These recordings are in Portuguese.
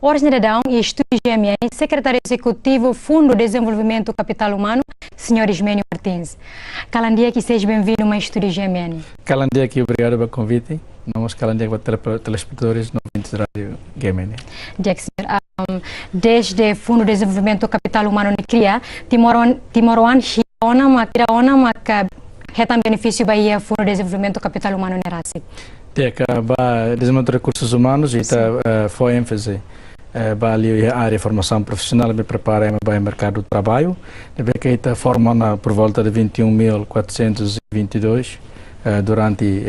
Ora, cidadão e estúdio GME, secretário executivo Fundo de Desenvolvimento Capital Humano, senhor Ismenio Martins. Calandia que seja bem-vindo ao estúdio GMN. Calandia aqui, obrigado pelo convite. Nós Calandia para telespectadores ouvintes da rádio GMN. Desde o Fundo de Desenvolvimento Capital Humano de Cria, Timoruan Hiona Makiraona Maka retam benefício Bahia Fundo de Desenvolvimento Capital Humano de Rasi. Desenvolvimento de recursos humanos e foi ênfase ali a área de formação profissional me prepara para o mercado do trabalho. Deve que está formando por volta de 21.422 durante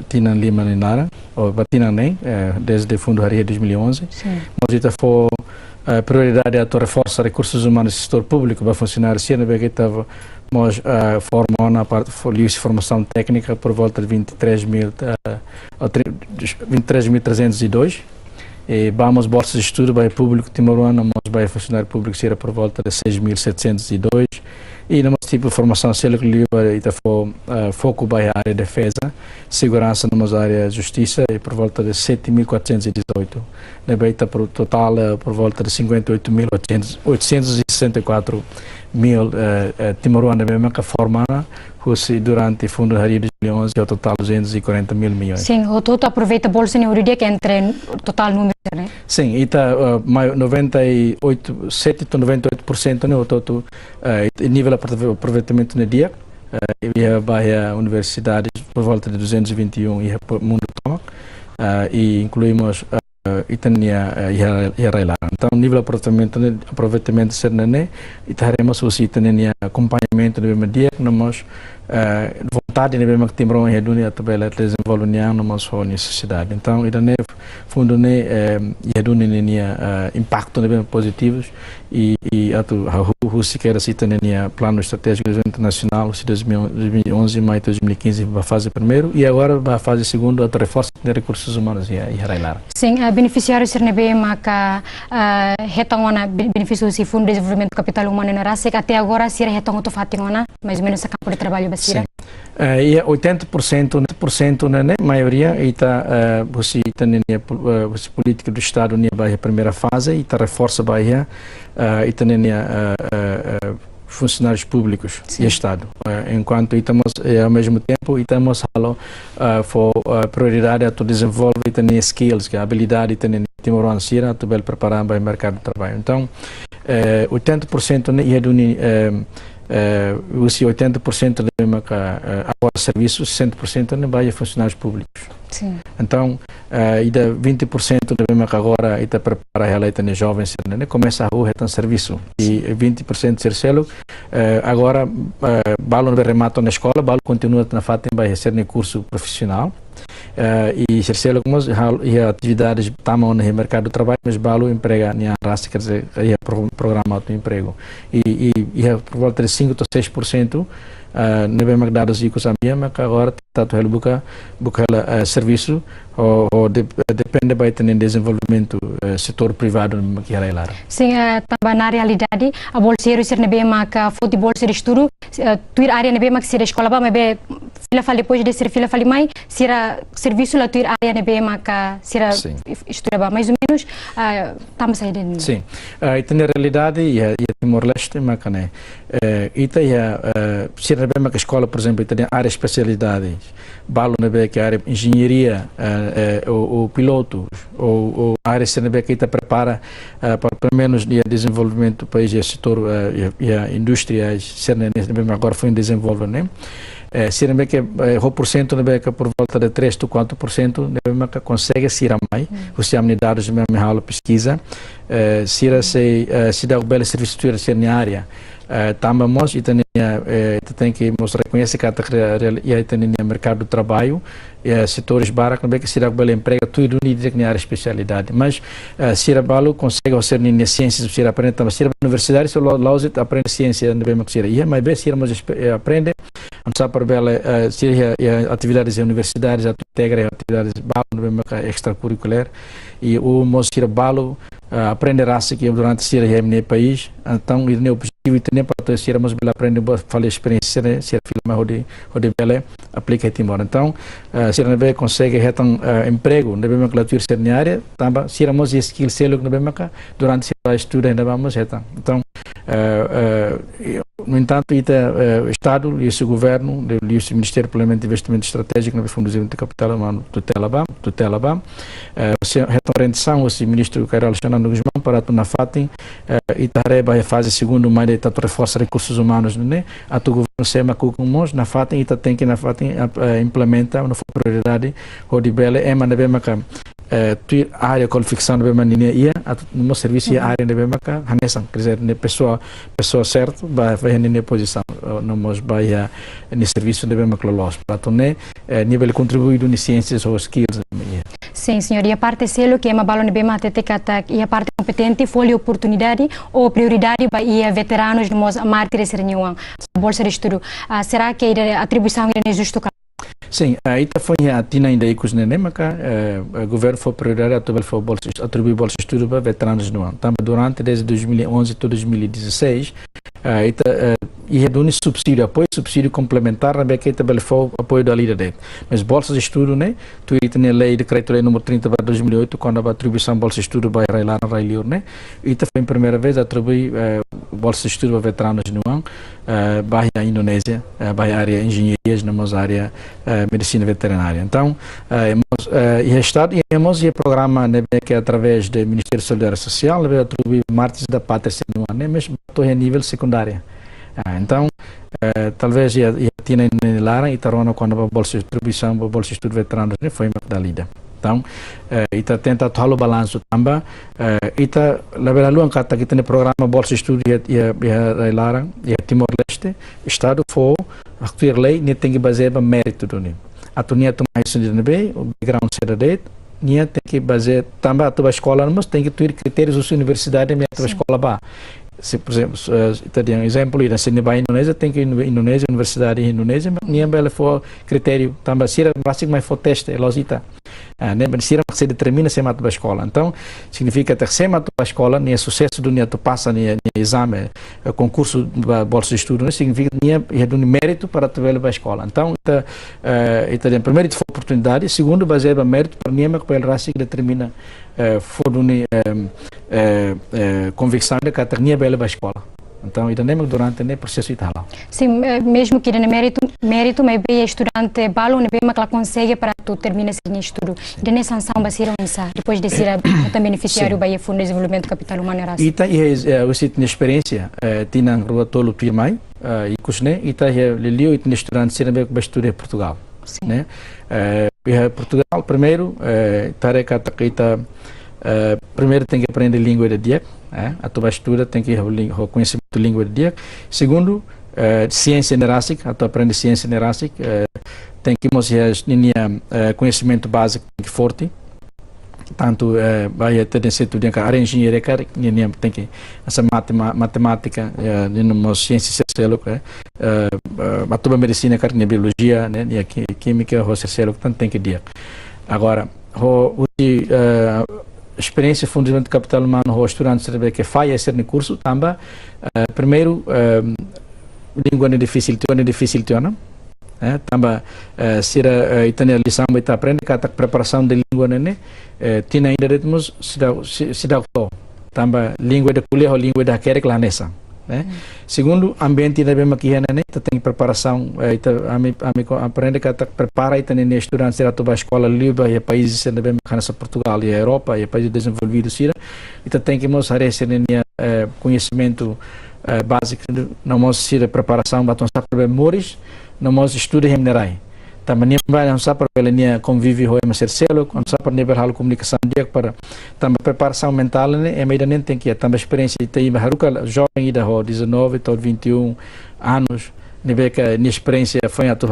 Tina Lima Ninara ou Batina Nem desde o Fundo Haria 2011. Mas está foi prioridade a reforçar recursos humanos no setor público para funcionar assim. Deve que estava formando a parte de formação técnica por volta de 23.302. E vamos bolsas de estudo para o público timoruano, mas para funcionário público será por volta de 6.702. E no tipo de formação selectiva foco para a área de defesa, segurança na área de justiça e por volta de 7.418. Deve para o total por volta de 58.864 timoruanos mesmo que formaram durante o Fundo Haria 2011 ao total 240 mil milhões. Sim, o total aproveita a bolsa neurídia que entre o total número, né? Sim, e está 98% no total nível de aproveitamento no dia. E a universidade por volta de 221 e o mundo toma e incluímos então nível de aproveitamento ser nene e teremos aussi acompanhamento do mesmo dia nós vontade de mesmo que temos em reunião tabela desenvolvimento nós sua necessidade então ainda fundo né reunião impacto mesmo positivos e o se quer citar nenia plano estratégico internacional de 2011 maio de 2015 para a fase primeiro e agora para a fase segunda a reforço de recursos humanos e reilar. Sim, beneficiários CNB maca retangona benefícios do Fundo de Desenvolvimento Capital Humano na Raça até agora se retango to fatingona mais ou menos a campo de trabalho basira. E 80% na maioria está você política do Estado na primeira fase e está reforça Bahia e também funcionários públicos e Estado. Enquanto estamos ao mesmo tempo estamos a prioridade a desenvolver e também skills, que a habilidade também timoruano sira a preparar para o mercado de trabalho. Então 80% é do 80% agora serviços, 60% vai a funcionários públicos. Sim. Então, ainda 20% de agora está preparar ela tem jovens, né? Começa a rua tem serviço e 20% sercelo agora balo no remato na escola, balo continua na fatem vai receber curso profissional. E sercelo como e atividades tamam no mercado do trabalho, mas balo emprega na raça, quer dizer, é programa de emprego e por volta de 5 a 6% não dados e coisa minha, que agora está a buscar serviço ou depende vai ter desenvolvimento setor privado que é lá. Sim, também na realidade a bolseiro ser nebe maca futebol ser estudo, tuir área nebe maca ser escola ba nebe fila fali depois de ser fila fali mai será serviço lá tuir área nebe maca será estudo ba mais ou menos estamos aí dentro. Sim, e tem a realidade e Timor-Leste maca né e tem se nebe maca escola por exemplo tem área especialidades balo nebe que área engenharia o piloto ou a área CNB que está prepara para pelo menos de desenvolvimento do país e o setor e a indústria agora foi em desenvolvimento, né? Se não é que o porcento não é que por volta de 3 a 4% não é que consegue se ir a mais os dados de minha aula pesquisa se dá o belo serviço de na área também tem que mostrar reconhecer que e tem no mercado do trabalho setores baratos não é que se dá o belo emprego tudo na área especialidade mas se a balo consegue ser na ciências se aprende também se a universidade se lá aprende ciência não é que se mas bem se aprende não sabe para ver se atividades universitárias integra atividades balo não é extracurricular e o mostrar balo aprenderá-se que durante o no país então ele o objetivo italiano para se irmos bela aprender a fazer experiência né se filma o de bela aplica Timor então se não bem consegue retam emprego não bem uma cultura ser área também se irmos skill selo não bem maca durante se estuda ainda vamos retam então no entanto o Estado e o governo e o Ministério do Planejamento e Investimento Estratégico no Fundo de Capital Humano tutela bam se retornação o ministro Carlos Fernando Guzmão para na fatem e tareba a fase segundo mais de reforça recursos humanos né a tu governo sema com nós na fatem e tem que na fatem implementa uma prioridade o de bela é mas bem maca tu área qualificação de bem maninha ia no serviço área de bem maca hanesan quer dizer né pessoa certo vai na posição não mos vai no serviço de bem maca los para tornar nível contribuído em ciências ou skills. Sim, senhor. E a parte selo que é uma balão de bem e a parte competente foi oportunidade ou prioridade para veteranos de nós mártires reunião bolsa de estudo. Será que a atribuição é justa? Sim, aí foi a tina ainda aí com os nenemaca o governo foi prioridade atribuir bolsa de estudo para veteranos no ano. Também durante desde 2011 até 2016 e reduz subsídio, apoio subsídio complementar na beca também foi apoio da lida dele. Mas bolsas de estudo, né? Tu tem a lei decreto-lei número 30 para 2008 quando a atribuição bolsa de estudo vai lá na Railur, né? E foi a primeira vez atribuir bolsa de estudo para veteranos no ano, vai a Indonésia, vai a área engenharias, na área medicina veterinária. Então, e o Estado e o programa né, que é através do Ministério da Solidariedade Social, vai atribuir martes da pátria no ano, né? Mas estou a nível secundário. Então, talvez ia tinha em Lara e Tarona quando a bolsa de distribuição, a bolsa de estudo veteranos né, foi da lida. Então, ita tenta todo o balanço também. Ita levar a lua kata que tem programa bolsa de estudo e Lara e Timor Leste, Estado for a lei nem tem que basear mérito do nem. A tunia tu mais de nebe, o background será det. Nia tem que basear também a tua escola, mas tem que ter critérios da sua universidade e a tua escola ba. Se, por exemplo, tem um exemplo, se não vai à Indonésia, tem que ir à Indonésia, Universidade de Indonésia, mas não for critério, também se basicamente for teste, é lógica. Mas se determina se mata a escola. Então, significa que se mata a escola, nem sucesso do dia tu passa no exame, concurso de bolsa de estudo, significa que é um mérito para tu ver a escola. Então, primeiro, foi oportunidade, segundo, baseado em mérito, para mim, que ele raci determina for uma convicção de que a ternia bela a escola. Então, ainda nem durante o processo italiano. Sim, mesmo que não mérito, mas bem estudante balo, não bem mas ela consegue para tu terminar esse estudo. E nem sanção vai ser depois de ser também beneficiário do Fundo de Desenvolvimento do Capital Humano e Raça. E tá você tem experiência, tinha rua tolo pirmai e cusne e tá lelio e tem estudante ser bem para estudar em Portugal, né? Portugal primeiro, tarefa tá primeiro tem que aprender língua de dia, a tua estuda tem que conhecer língua de dia. Segundo, ciência neurástica, a tua aprende ciência neurástica, tem que mostrar conhecimento básico forte. Tanto vai ter de que a engenharia tem que essa matemática, ciência social, a tua medicina, a biologia, né, a química, a social, tanto tem que dia. Agora, experiência fundamental de capital humano o estudante que faz esse curso também primeiro língua é difícil não também se a italiana lição vai aprender que a preparação de língua né tinha ainda ritmos se dá também língua de colher ou língua da querer lá nessa segundo ambiente da bem aqui né tem preparação aprende que prepara e tem estudantes da tua escola livre e países da bem nessa Portugal e a Europa e países desenvolvidos e tem que mostrar esse conhecimento básico não mostra preparação para passar por memórias não mostra estudo remunerai também vai não sabe para ele convive com o sercelo não sabe para nível de comunicação dia para também preparação mental né é meio nem tem que também experiência tem haruka jovem ainda 19 ou 21 anos nível que a experiência foi a tu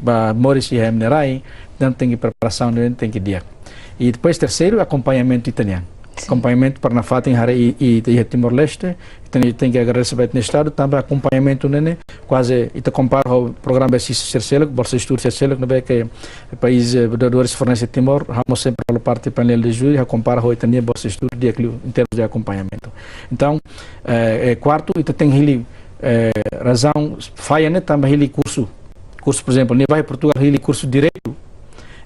memórias e remunerai não tem que preparação não tem que dia e depois terceiro acompanhamento italiano acompanhamento para na fato em Hare e Timor-Leste, tem que agradecer para o Estado, também acompanhamento né, quase, e te compara o programa CICERCELO, Bolsa de Estudo CICERCELO, não é que o país de fornece Timor, vamos sempre para parte do painel de júri, compara o Bolsa de Estudo em termos de acompanhamento. Então, quarto, e tem ele razão, falha né, também ele curso, por exemplo, nem vai Portugal ele curso direito,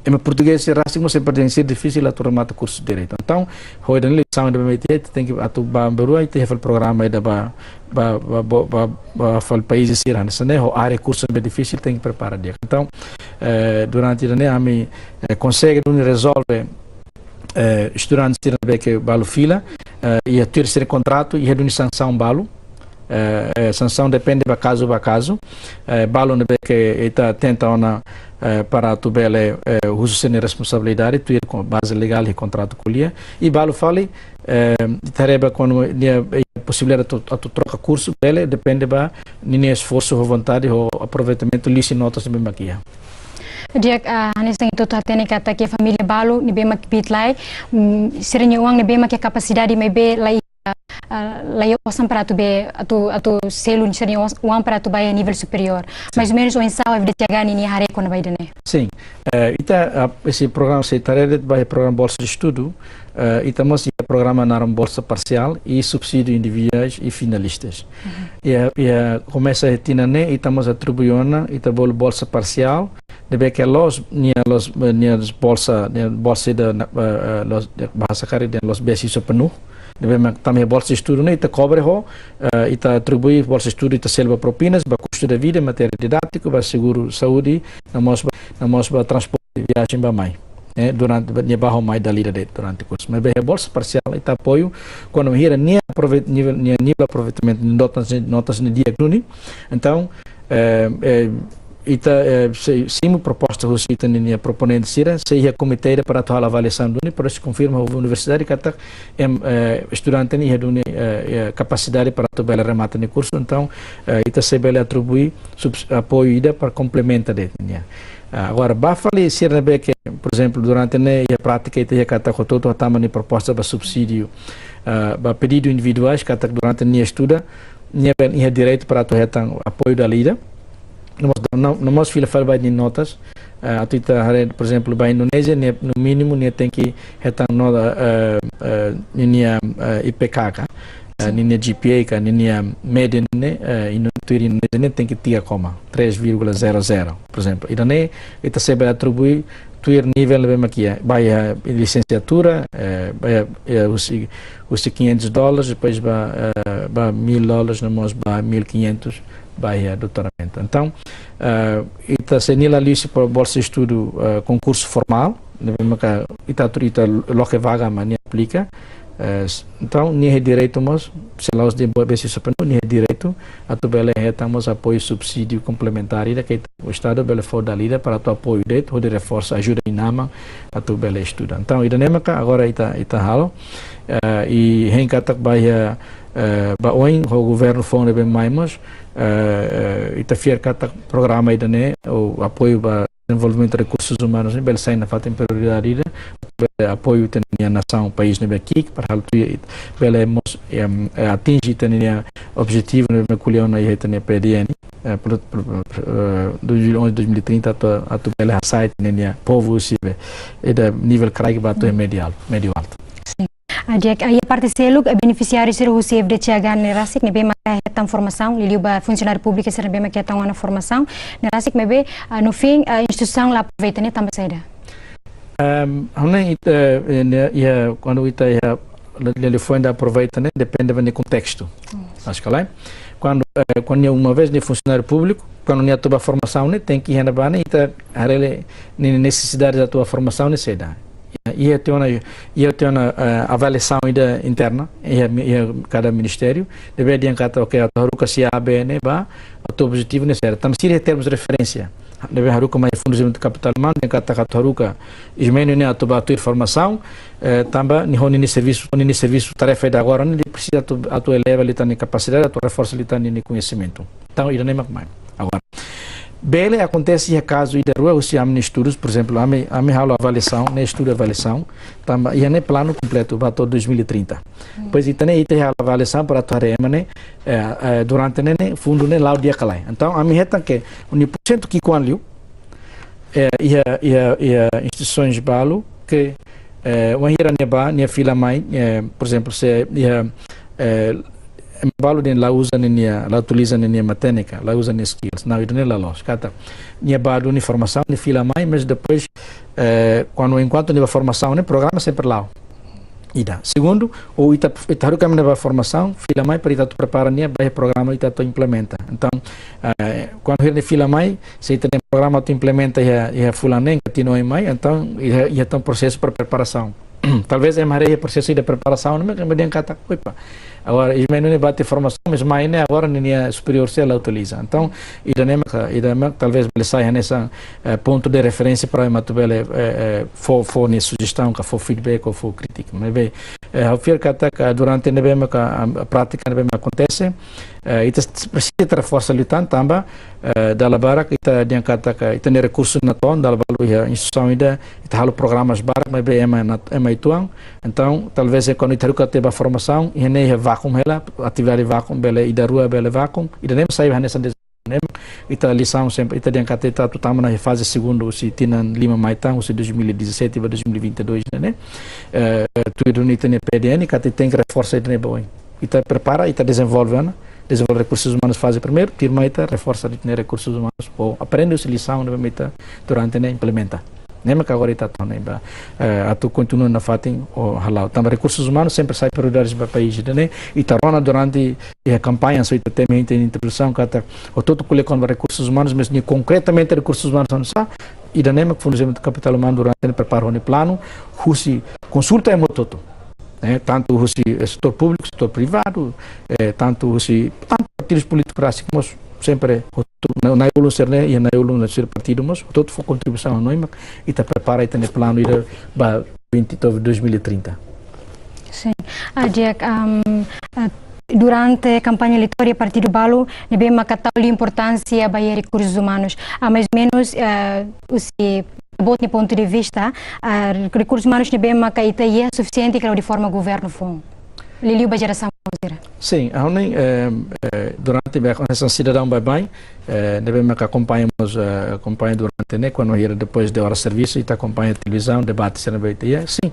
em português é assim, sempre tem ser difícil a tomar curso de direito. Então, hoje na lição da BMT tem que atuar barua e tem o programa da ba país de Sirana, né? A área curso é difícil, tem que preparar dia. Então, durante a a me consegue resolver estudantes que balo fila e a terceiro contrato e a sanção balo. Sanção depende de caso a caso. Balo que está tenta para tu bele uso sem responsabilidade, tu ir com base legal e contrato com ele. E balo fale tareba quando a possibilidade de troca curso bele depende da minha esforço ou vontade ou aproveitamento lícito notas mesmo aqui. Dia hanis tang itu hatene kata ke família balo ni bema kipit lai serenya uang ni bema ke capacidade me be lai lai osam para tu be atu selu serenya uang para tu vai a nível superior. Mais ou menos o ensaio de chegar ni hare quando vai dene. Sim, esse programa se tarede vai programa bolsa de estudo e temos o programa na bolsa parcial e subsídio individuais e finalistas. E começa a retina né e temos atribuindo e tabolo bolsa parcial deve que los bolsa da bahasa kari dan los beasiswa penuh deve também bolsa de estudo né ita cobre ho ita atribui bolsa de estudo ita selva propinas ba custo da vida matéria didático ba seguro saúde namos ba transporte viagem ba mai durante nia barro mais da lida durante o curso mas bem a bolsa parcial ita apoio quando hira nia aproveitamento notas no dia gruni então sim proposta que a proponente sira seja comitê para a avaliação do por isso confirma a universidade que está estudante nem a capacidade para a bela remata no curso então ita se bela atribui apoio para complementar de agora bafali sira be que por exemplo durante a prática ita que está com todo a proposta para subsídio para pedido individuais que está durante a estuda nia direito para o apoio da lida não filha fala de notas por exemplo para a Indonésia no mínimo tem que retar nota IPK ninha GPA ninha média Indonésia tem que ter 3,00 por exemplo e daí está sempre atribui tuir nível bem aqui vai a licenciatura vai os $500 depois vai $1.000 nós vai 1.500 vai a doutoramento. Então, ita senila lisi para bolsa de estudo concurso formal, ita loque vaga mas nem aplica. Então, nem direito mas se lá os de besi superior nem direito a tu bele retamos apoio subsídio complementar da que o estado bele fortalida para tu apoio de tu de reforço ajuda em nama a tu bele estuda. Então, ida nemaka agora ita halo e rencata vai baoin o governo fone bem mais ita fier kata programa ida né o apoio para desenvolvimento de recursos humanos né bel sai na falta em prioridade apoio tem a nação país né aqui para alto bel atingir tem objetivo né colheu na aí tem PDN do 2030 a tu bel site né povo se e da nível craig bato médio alto. Aí a parte selo beneficiário ser o FDCH nerasik ne bem mais formação ele ba funcionário público ser bem mais uma formação nerasik me be no fim a instituição lá aproveita né também saída quando ita ele foi ainda aproveita né depende do contexto acho que lá quando uma vez de funcionário público quando nem a tua formação né tem que ir na bana ita harele necessidade da tua formação né seda ia ter uma avaliação interna e cada ministério deve adiantar o que a Haruka se ABN ba o teu objetivo necessário também se termos de referência deve Haruka mais fundos de capital humano tem que atacar Haruka Ismenio né a tua formação também ni serviço tarefa de agora ele precisa a tua eleva ali tem capacidade a tua reforça ali tem conhecimento então ele nem mais agora Bele acontece em caso de rua os estudos, por exemplo, a minha avaliação, né, estudo de avaliação, também e nem plano completo para todo 2030. Pois também tem a avaliação para a né, durante né fundo né lá o dia calai. Então a minha reta que 1% que quando e instituições balo que uma hira neba fila mãe, por exemplo, se balo nem lá usa nem lá utiliza nem mecânica, lá usa nem skills, não isso nem lá los, kata nem balo nem formação nem fila mãe, mas depois quando enquanto nem formação nem programa sempre lá. Ida. Segundo, o ita haru kami na formação, fila mai para ita tu prepara nia vai programa ita tu implementa. Então, quando hir fila mai, se ita tem programa tu implementa ia fulanen que tinoi mai, então ia tem processo para preparação. Talvez é mais processo de preparação, não é que kata coipa. Agora, Ismenio não bate formação, mas mais né agora nem superior se ela utiliza. Então, ida talvez ele saia nessa ponto de referência para uma tubele for nessa sugestão, que for feedback ou for crítica. Mas bem, ao fim que durante a prática acontece, ita precisa ter força lutando também da labara que ita dia kata que ita recursos na ton da labara instituição ida ita halo programas barak mas bem é ituang. Então talvez quando ita ruka teve a formação e nem vacuum ela atividade vacuum bele ida rua bele vacuum ida nem sai nessa ita lição sempre ita dia kata ita tu tamo na fase segundo se tinan lima maitang se 2017 para 2022 né tu ido nita ne PDN kata tem que reforçar ita ne boi ita prepara ita desenvolve recursos humanos fase primeiro, firma ita reforça de recursos humanos ou aprende a lição durante a implementa. Nem que agora está tão ba atu continua na fatin ou halal. Também recursos humanos sempre sai prioridades para o país, né? E tarona durante a campanha sobre o tema de introdução kata o todo cole com recursos humanos, mas nem concretamente recursos humanos não sa e da nem que fundo de capital humano durante preparo o plano, husi consulta é mototo. Tanto o setor público, setor privado, tanto partidos políticos como sempre na evolução e na evolução do partido, mas todo foi contribuição não é e está prepara e tem plano para 2030. Sim, durante a campanha eleitoral, o Partido Balo teve uma catáloga importância para recursos humanos, a mais ou menos do ponto de vista, recursos humanos não é suficiente para a reforma do governo. Liliu a geração sim, durante a organização cidadão bem, devemos acompanhar durante né quando ir depois de hora de serviço e acompanha a televisão, debate sempre sim,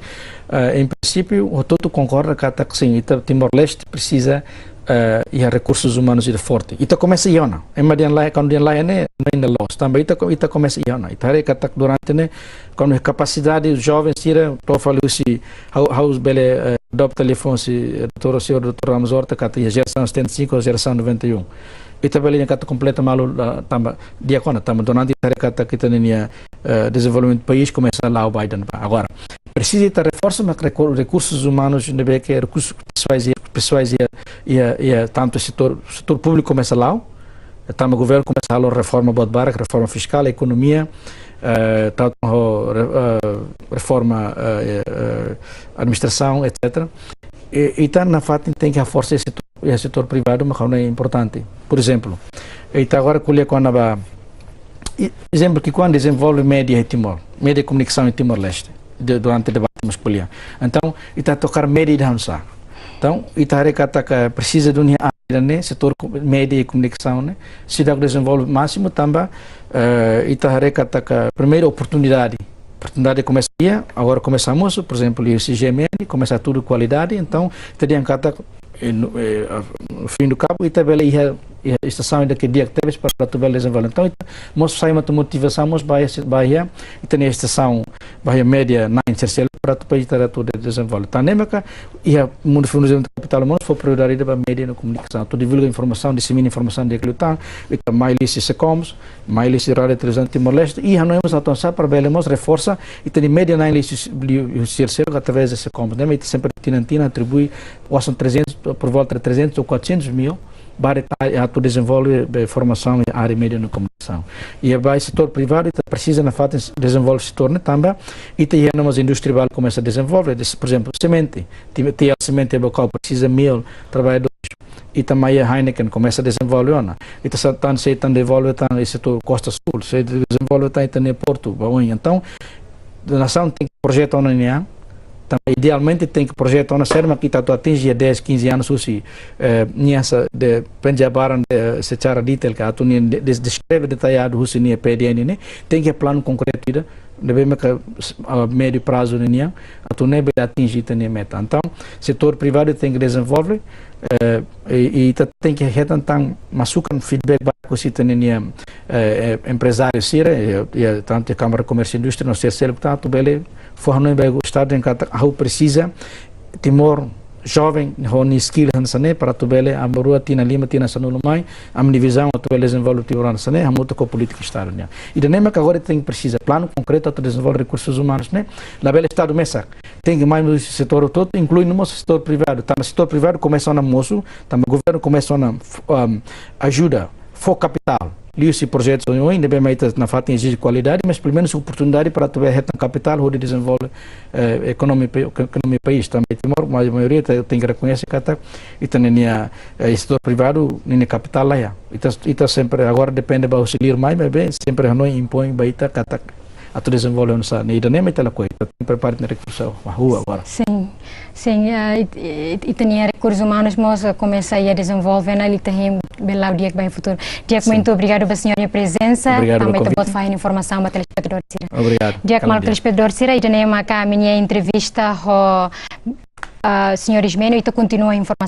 em princípio o todo concorda que sim, Timor-Leste precisa e recursos humanos de forte. Ita começa iona. Emadian lá quando dia lá né ainda lost. Também ita começa iona. Ita hari kata durante né quando capacidade dos jovens tira to falo se house bele adopt telefone se doutor Ramos Horta kata geração 75 ou geração 91. Ita bele kata completa malu tamba dia quando tamba durante hari kata kita nenia desenvolvimento do país começa lá o Biden agora. Precisa ter reforço mas recursos humanos de que recursos pessoais e tanto o setor público começa lá, tanto o governo começa a reforma bodbarak, reforma fiscal, economia, tanto reforma administração, etc. E tá na fato tem que a força e setor privado, mas não é importante. Por exemplo, agora colher quando exemplo que quando desenvolve média em Timor, média de comunicação em Timor-Leste durante o debate masculino, então está a tocar média de dança. Então, Itare kata que precisa de uma área, né, setor média e comunicação, né, se dá o desenvolve máximo também, Itare kata que primeira oportunidade começa agora começamos, por exemplo, o CGMN, começa tudo qualidade, então, teria kata no fim do cabo, Itabela a estação daquele dia que teve para tu desenvolver. Então, nós saímos de motivação, nós bahia e tem a estação bahia média na inserção para tu país ter tudo desenvolver. Então, nem que e a mundo funcionamento do capital humano foi prioridade para média na comunicação. Tu divulga informação, dissemina informação de aquilo tá, e mais lixo se comes, mais lixo rádio televisão Timor-Leste e a nós atenção para belemos reforça e tem média na lixo inserção através desse comes. Nem sempre Tinantina atribui são 300 por volta de 300 ou 400 mil para tu desenvolve formação em área média na comunicação. E o setor privado precisa na fato desenvolver o setor também e tem umas indústrias que começa a desenvolver, por exemplo, semente. Tem a semente local precisa 1000 trabalhadores. e também a Heineken começa a desenvolver, né? E está se desenvolve esse setor Costa Sul, se desenvolve também Porto, bom, então a nação tem que projetar uma linha, idealmente tem que projetar uma série, mas que está atingir 10, 15 anos assim, nessa de penjabaran secara detail que a tu descreve detalhado o sini PDN né, tem que plano concreto devemos a médio prazo né, a tu nebe atingir a meta. Então, setor privado tem que desenvolver e tem que retentar masukan feedback com se tem empresário sira e tanto a Câmara de Comércio e Indústria no ser selectado bele forno bem o estado em que a precisa Timor jovem honi skill hansane para tu bele a rua tina lima tina sanulu mai a divisão tu bele desenvolve tiran hansane a muita com política estado né e da nema que agora tem precisa plano concreto para desenvolver recursos humanos né la bele estado mesa tem que mais no setor todo inclui no setor privado tá no setor privado começa na moço tá no governo começa na ajuda for capital esse projeto ainda bem mais na falta exige qualidade mas pelo menos oportunidade para tu ver capital onde desenvolve economia país também Timor mas a maioria tem que reconhecer que tá e também setor privado nem capital lá e tá sempre agora depende para auxiliar mais mas bem sempre não impõe baita kata a tu desenvolver nossa e da nem mais aquela coisa prepara na recurso a rua agora sim e tem recursos humanos mas começa a desenvolver na lista bela o dia que vai futuro dia muito obrigado para a senhora presença também te boto fazer informação para telespectador obrigado dia que mal telespectador e também a minha entrevista ao senhor Ismenio e te continua a informação